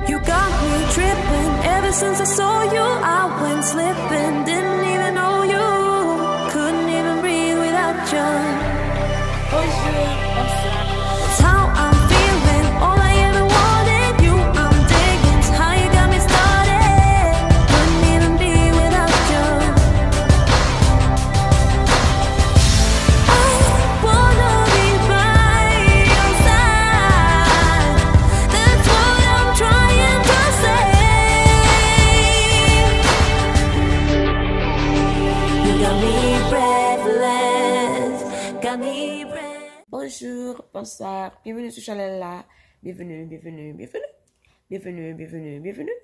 You got me tripping. Ever since I saw you, I went slipping. Didn't even know you. Couldn't even breathe without you. It's how I'm feeling. All I ever wanted, you. I'm digging. It's how you got me started. Couldn't even be without you. I wanna be by your side. That's what I'm trying to say. You got me breathless. Got me breathless. Bonjour, bonsoir, bienvenue sur channel là. Bienvenue, bienvenue, bienvenue. Bienvenue, bienvenue, bienvenue.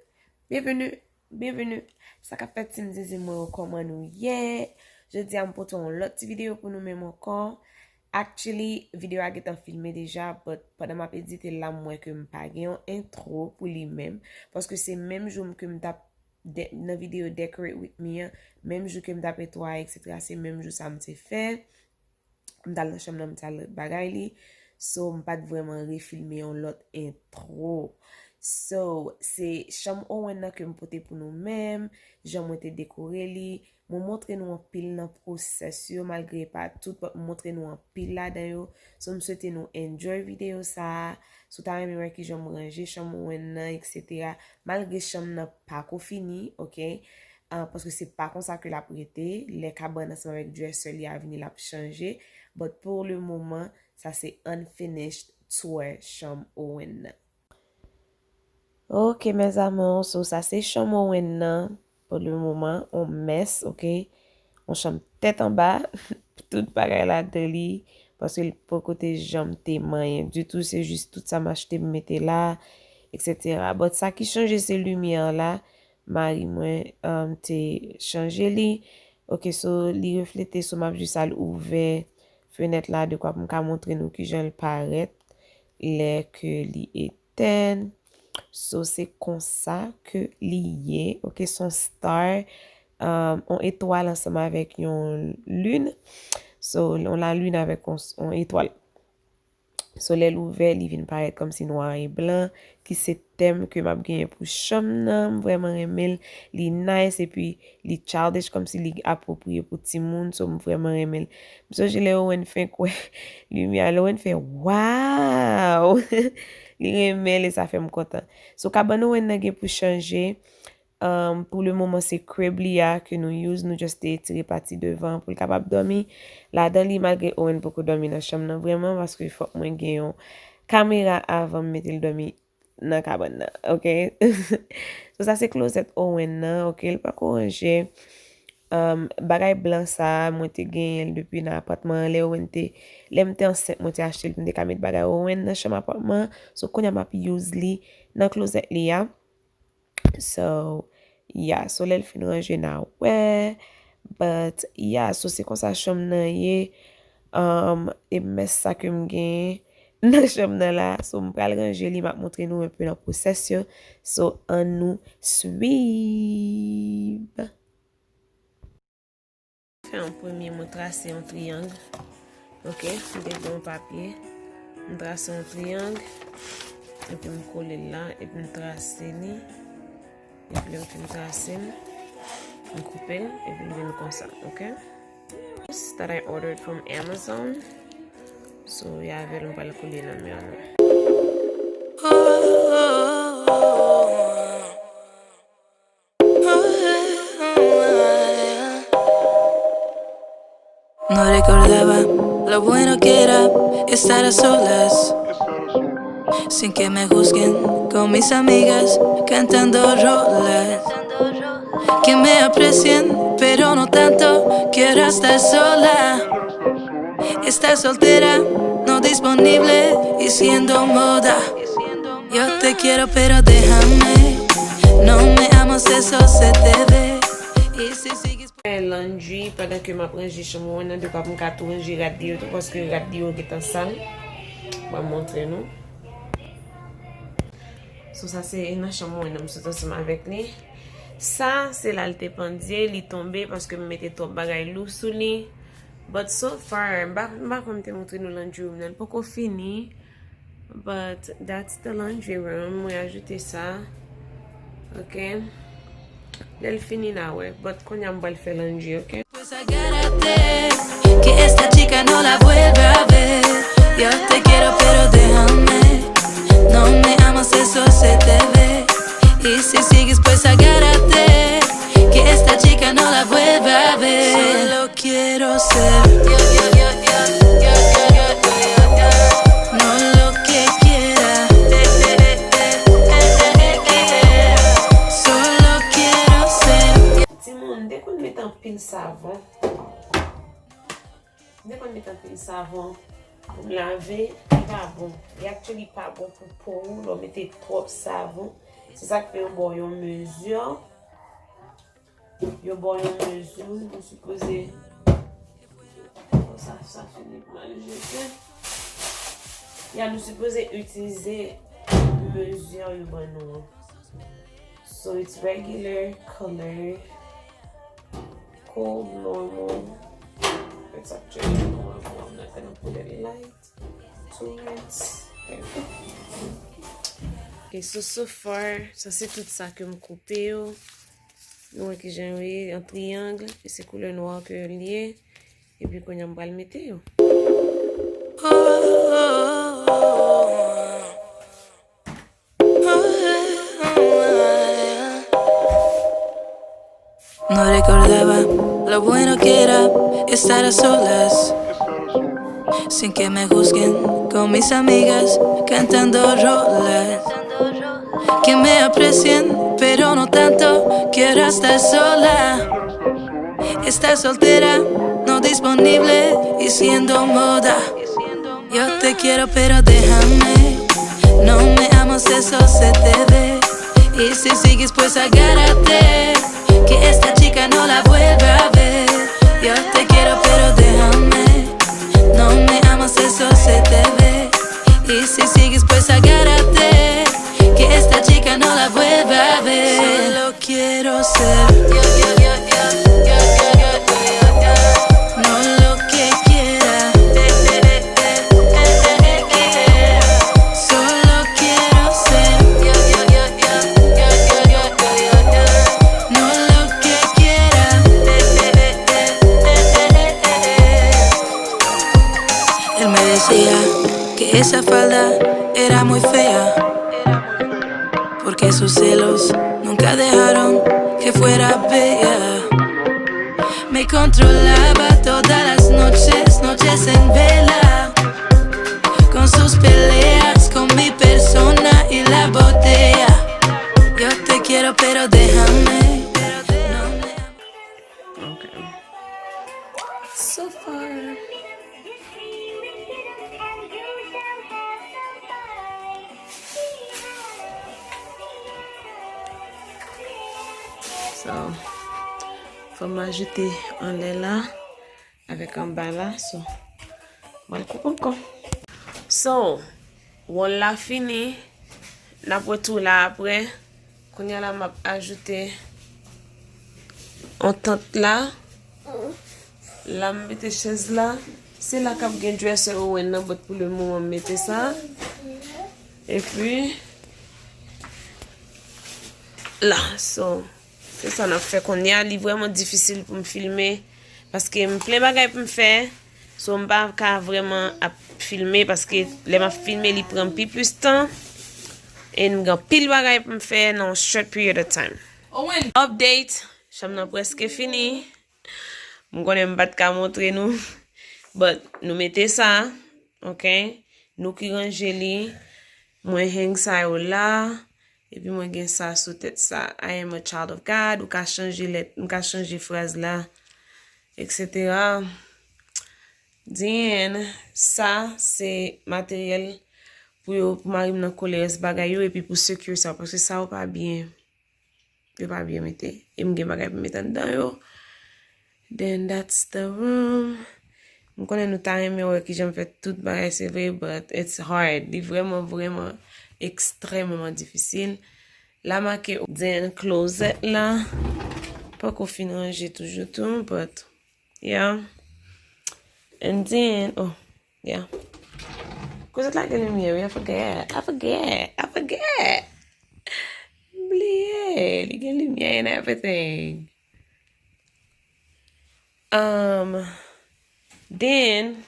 Bienvenue, bienvenue. Ça qu'a fait si me dit moi comment nous hier. Je dis à me porter une autre vidéo pour nous même encore. Actually, vidéo a été filmée déjà, but pendant ma petite là moi que me pas un intro pour lui-même parce que c'est même jour que me tape dans vidéo decorate with me, même jour que me tape toi etc. C'est même jour ça me s'est fait. M'dal nan chambre m'tal bagay li. So m'pas vraiment refilmer on l'autre intro. So c'est chambre Owen nan que m'pote pour nous même, j'en été décoré li, m'on montre nous en pile dans processus malgré pas tout montre nous en pile là dedans. So me souhaite nous enjoy vidéo ça. So ta même voir qui j'aime ranger chambre Owen nan etc. Malgré chambre nan pas ko fini, OK? Parce que c'est pas comme ça que la prêté, les cabanes ensemble avec dresser li a venir la changer. But pour le moment, ça c'est unfinished tour chambre Owen. Ok mes amours, so ça c'est chambre Owen pour le moment, on mess, ok? On chambre tête en bas, tout pareil là de lit, parce que pour côté jambe t'es moyen du tout, c'est juste tout ça m'acheter me mettre là, etc. But ça qui change c'est lumière là, Marie moi t'es changé li, ok so li refléter sur m'a juste à ouvert fenêtre là de quoi pour me montrer nous qui j'en paraît les que li éteint. So c'est comme ça que lié, ok son star on étoile ensemble avec une lune. So on la lune avec on étoile. So les ouvert li vient paraître comme si noir et blanc qui c'est thème que m'a gagné pour chambre vraiment aimé li nice et puis li childish comme si li approprié pour petit monde so vraiment aimé. So je l'ai Owen fait quoi lumière Owen fait wow. Li aimé et ça fait me content. So cabane Owen n'a pour changer. Pour le moment c'est crib lia que nous use nous juste tirer partie devant pour capable dormir là dans li malgré Owen beaucoup dormir dans chambre vraiment parce que faut moi gagner caméra avant mettre le dormir dans cabane OK. So ça c'est closet Owen OK il pas ranger bagay blanc ça moi te gagné depuis dans appartement les Owen te l'aime enceinte moi te acheter le ka mettre bagay Owen dans chambre appartement so qu'on a m'a use li dans closet lia. So yeah, so l'elle fin ranger now ouais, but yeah, so c'est comme ça chambre nan yé et mes ça que m'gain dans chambre nan là, so m'pral ranger li m'a montrer nous un peu dans possession, so on nous suive. Fait un premier mot tracer un triangle. OK, j'ai mon papier, me tracer un triangle et puis me coller là et puis me tracer ni. Et puis je vais tracer, je couper et puis je vais comme ça, ok? This that I ordered from Amazon, so il y avait un peu de coller dans mes mains. No recordaba lo bueno que era estar a solas, sin que me juzguen con mis amigas cantando rolas, que me aprecien pero no tanto. Quiero estar sola, estar soltera, no disponible y siendo moda. Yo te quiero pero déjame, no me amas, eso se te ve. Y si sigues Laundry pendant que ma prends chambre on de pas me tout ranger radio parce que radio est en salle. On va montrer nous. So ça c'est dans chambre on me sorti ensemble avec lui. Ça c'est l'alte pendier, il tombé parce que me mettait trop bagay lourd sous lui. But so far, ba comme te montrer nous laundry room, pas qu'on fini. But that's the laundry room. Mwen ajoute sa. Ok. Lèl fini na we. But kon yam bal fe laundry, ok? Pues agárrate, que esta chica no la vuelva a ver. Yo te quiero pero déjame, no me amas, eso se te ve. Y si sigues pues agárrate, que esta chica no la vuelva a ver. Solo quiero ser no lo que quiera. Solo quiero ser. Timon, dès qu'on met un pile savon, pour laver, il pas bon. Il actually pas bon pour peau. L'on mettez trop savon. C'est ça qui fait un bon une mesure. Yon bon une mesure. Vous supposez. Ça finit mal jeté. Ya nous supposé utiliser mesure yu bon nou. So it's regular, color, cold, normal. It's actually normal. I'm not gonna put any light to it. Okay, so far, ça c'est tout ça que me coupé yo. Nou que j'ai envoyé un triangle et c'est couleur noire que lié. Et puis qu'on y a m'bral mette yo. No recordaba lo bueno que era estar a solas, sin que me juzguen, con mis amigas cantando rolas. Que me aprecien, pero no tanto, quiero estar sola. Estar soltera, no disponible y siendo moda. Yo te quiero pero déjame, no me amas, eso se te ve. Y si sigues pues agárrate, que esta chica no la vuelva a ver. Yo te quiero pero déjame, no me amas, eso se te ve. Y si sigues pues agárrate, que esta chica no la vuelva a ver. Solo quiero ser no lo que quiera. Solo quiero ser no lo que quiera. Él me decía que esa falda era muy fea, porque sus celos nunca dejaron que fuera bella. Me controlaba todas las noches, noches en vela, con sus peleas, con mi persona y la botella. Yo te quiero pero déjame, no me... Okay. So far. So, faut m'ajouter un lait là avec un bas là. So, on va couper encore. So, on l'a fini. N'après tout là après, qu'on y a là m'a ajouté en tente là. Là mettre chaise là. C'est là qu'a gen dresser ou non, but pour le moment mettez ça. Et puis là, so c'est ça n'a fait qu'on y a, li vraiment difficile pour me filmer parce que me plein bagay pour me faire. So me pas vraiment à filmer parce que les m'a filmer li prend plus temps et m'gan pile bagay pour me faire dans short period of time. Update, chambre presque fini. M'konne m'bat ka montrer nous. But nous mettez ça, OK? Nous qui ranger li, moi hang ça yo là. Et puis moi gen ça sous tête ça. I am a child of God. Ou ka changer lettre, ou ka changer phrase là, etc. Then ça c'est matériel pour marim nan coller ce bagay yo et puis pour secure ça parce que ça ou pas bien. Yo pas bien mettre. Et m'gen bagay pour mettre dedans yo. Then that's the room. M'konne nou ta reme wè ki j'aime fait tout bagay c'est vrai, but it's hard. Di vraiment extrêmement difficile. La marqué dans closet là. Pas qu'on fin ranger toujours tout, but yeah. And then, oh, yeah. Cosette la gen lumière, I forget. Oublié, li gen lumière and everything. Then,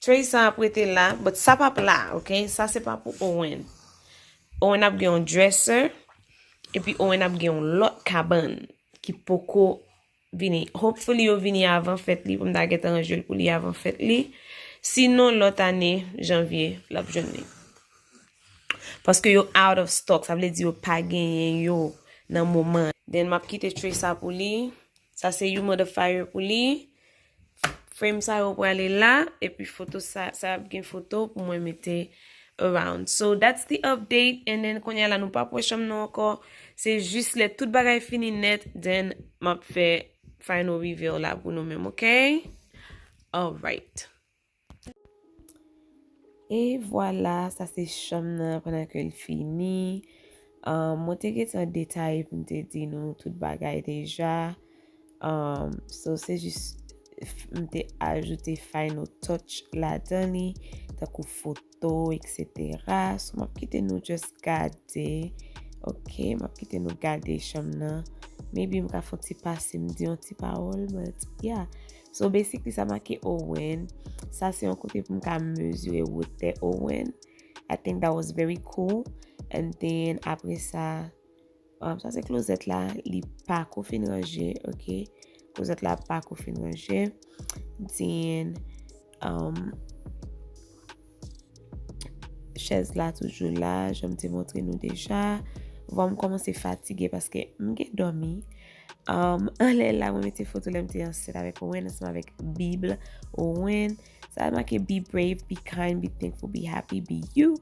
Trace ap rete la, but sa pa la, ok? Sa se pa pou Owen. Owen ap gen yon dresser, epi Owen ap gen yon lot kaban ki poko vini. Hopefully yo vini avan fèt li, pou mda get anjel pou li avan fèt li. Sinon lot ane, janvier, lap jonni. Paske yo out of stock, sa vle di yo pa genyen yo nan mouman. Then map kite Trace ap pou li. Sa se humidifier pou li. Frame sa yo pou ale la, epi photo sa ap gen photo pou mwen mette around. So that's the update, and then konya la nou pa pwesham nou anko, se just let tout bagay fini net, then map fe final reveal la pou nou menm, ok? Alright. Et voilà, sa se chom nan pendant ke l fini. Mwen te get an detay pou mte di nou tout bagay deja. So se just mte ajoute final touch la dani, takou photo, etc. So map kite nou just gade, ok, map kite nou gade chom nan. Maybe mka fon ti pase mdi yon ti parol, but yeah. So basically sa make Owen. Sa se yon kote pou mka mesure wote Owen. I think that was very cool. And then apre sa, sa se closet la, li pa kou fin ranger, ok? Closet la pa kou fin ranger. Then, chaise la toujou la, jom te montre nou deja. Vam komanse fatige paske mge dormi. Anle la, mwen mette foto lem te anset avek Owen, anseman avek Bible Owen. Sa make be brave, be kind, be thankful, be happy, be you.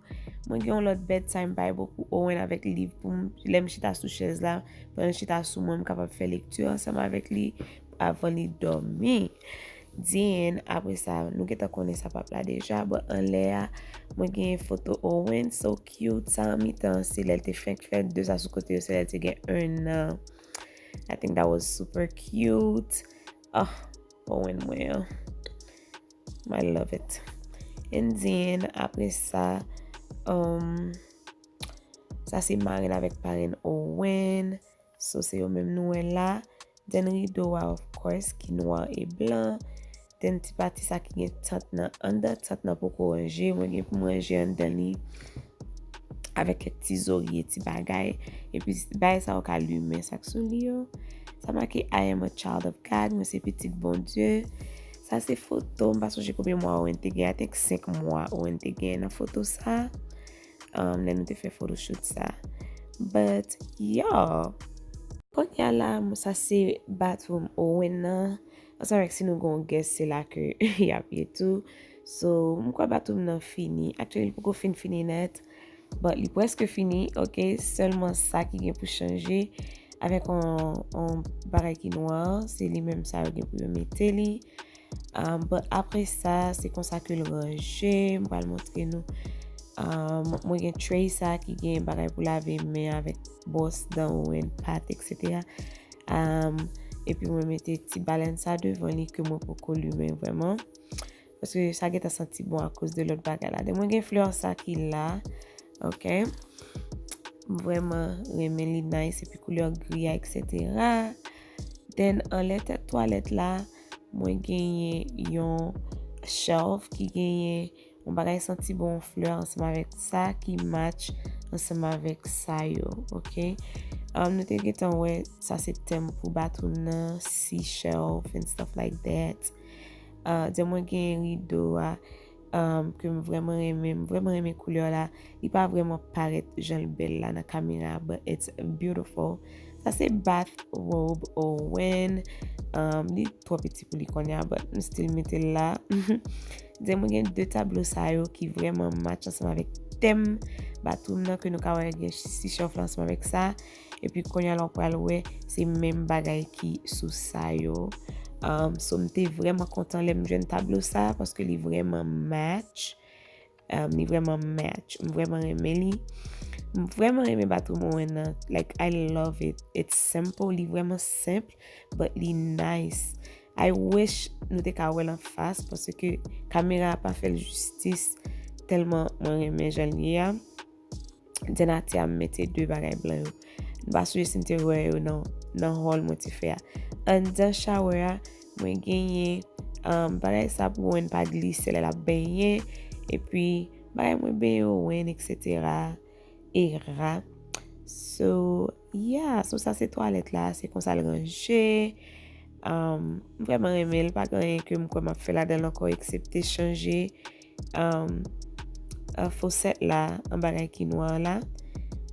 Mwen gen yon lot bedtime Bible pou Owen avek liv pou lem chita sou chaise la. Pwè chita sou mwen kapap fè lektur anseman avek li avan li dormi. Then, apre sa, nou geta konen sa pap la deja, but anle a, mwen gen yon foto Owen, so cute, sa an mi tan, se lel te fèk fèk, de sa sou kote yo, se lel te gen un, I think that was super cute. Oh, Owen mwen, I love it. And then, apre sa, sa se Marine avek paren Owen, so se yo menm nou en la. Then rido wa, of course, ki noir e blanc. Then ti pati sa ki gen tat nan under, tat nan poko ranger, mwen gen pou manje an dan li avek ti zori ti bagay. E pi bagay sa wak alume sak sou li yo. Sa make I am a child of God, mwen se petit bon Dieu. Sa se foto, mba sonje koube mwa Owen te gen, I think 5 mwa Owen te gen nan foto sa. Nen nou te fe photoshoot sa. But, yeah. Konya la, sa se bathroom Owen nan. Ansan rek si nou gon guess se la ke yapi etou. So, mkwa bathroom nan fini. Actually, pou ko fini net. But li preske fini, ok? Seulement sa ki gen pou chanje. Avek an baray ki noir. Se li menm sa gen pou yo mette li. But apre sa, se kon sa ke l ranger. Mwa l montre nou. Mwen gen tray sa ki gen baray pou lave men avek boss dan Owen, pat, etc. E pi mwen mette ti balen sa devan li ke mwen pou kolume vreman. Paske sa get a senti bon a kouz de lot bagay la. Den mwen gen fleur sa ki la. Ok. Vreman remen li nice. E pi couleur gria, etc. Den an lete toalet la. Mwen genye yon shelf ki genye yon bagay senti bon fleur ansema vek sa ki match ansema vek sa yo. Ok. Nou te getan we sa se tem pou bathroom nan, sea shelf and stuff like that. Den mwen gen rido a ke m vreman reme couleur la. Li pa vreman paret jan bel la na kamera, but it's beautiful. Sa se bathrobe Owen. Li tro peti pou li konya, but m still mette la. Den mwen gen 2 tableau sa yo ki vreman match ansama vek tem bathroom nan ke nou ka wè gen sea shelf lan ansama vek sa. E pi konya lan pral we, se menm bagay ki sou sa yo. So mte vreman kontan lem jwen tableau sa, paske li vreman match. Li vreman match. M vreman reme li. M vreman reme bathroom Owen nan. Like, I love it. It's simple. Li vreman simple, but li nice. I wish nou te ka wè lan fas, paske kamera pa fel justice tellement mwen reme jan li ya. Denati a mette 2 bagay blan yo. Ba sou si mte wè yo nan hall mwen ti fe ya. An dan shower ya, mwen genye bagay sa pou wèn pa glisse la benye. E pi bagay mwen ben yo wèn, etc. E ra. So, yeah. So, sa se toilet la. Se kon sa l range. Vraiment remel. Pa ganyen ke mwen ma fe la den lanko eksepte chanje. Faucet la, an bagay ki noir la.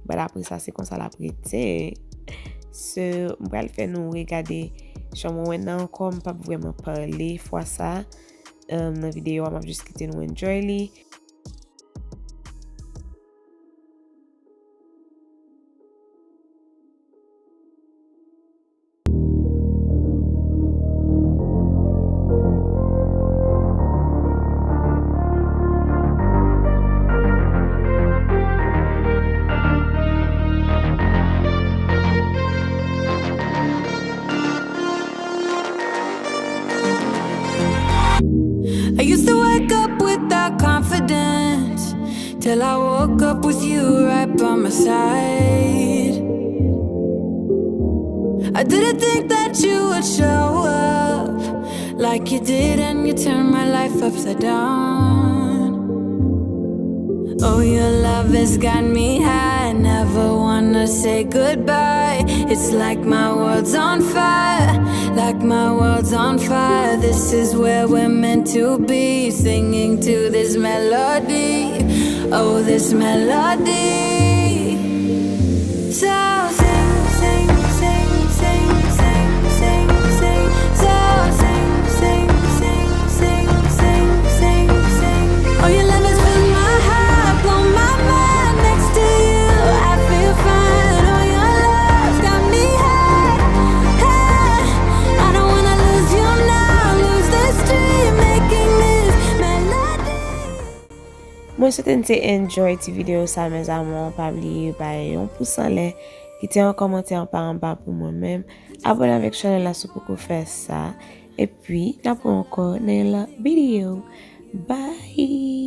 Ba apre sa, se kon sa la prete. So, mwen pral fè nou regade chanmon wè nan anko, mwen pa vreman parle fwa sa. Nan video, mwen ap just kite nou enjoy li. I used to wake up without confidence till I woke up with you right by my side. I didn't think that you would show up like you did, and you turned my life upside down. Oh, your love has got me high, I never wanna say goodbye. It's like my world's on fire, like my world's on fire. This is where we're meant to be, singing to this melody. Oh, this melody. So sing, sing, sing, sing, sing, sing, sing. So sing, sing, sing, sing, sing, sing, sing. Oh, your love has filled my heart, blown my mind. Next to you, I feel fine. Oh, your love's got me high, high. I don't wanna lose you now, lose this dream, making this melody. Mwen souten te enjoy ti video sa, mes amon. Pa bliye bay yon pousan le. Kite yon komante an pa an ba pou mwen men. Abone avèk chanel la sou pou ko fè sa. E pi, na pou anko nan la video. Bye!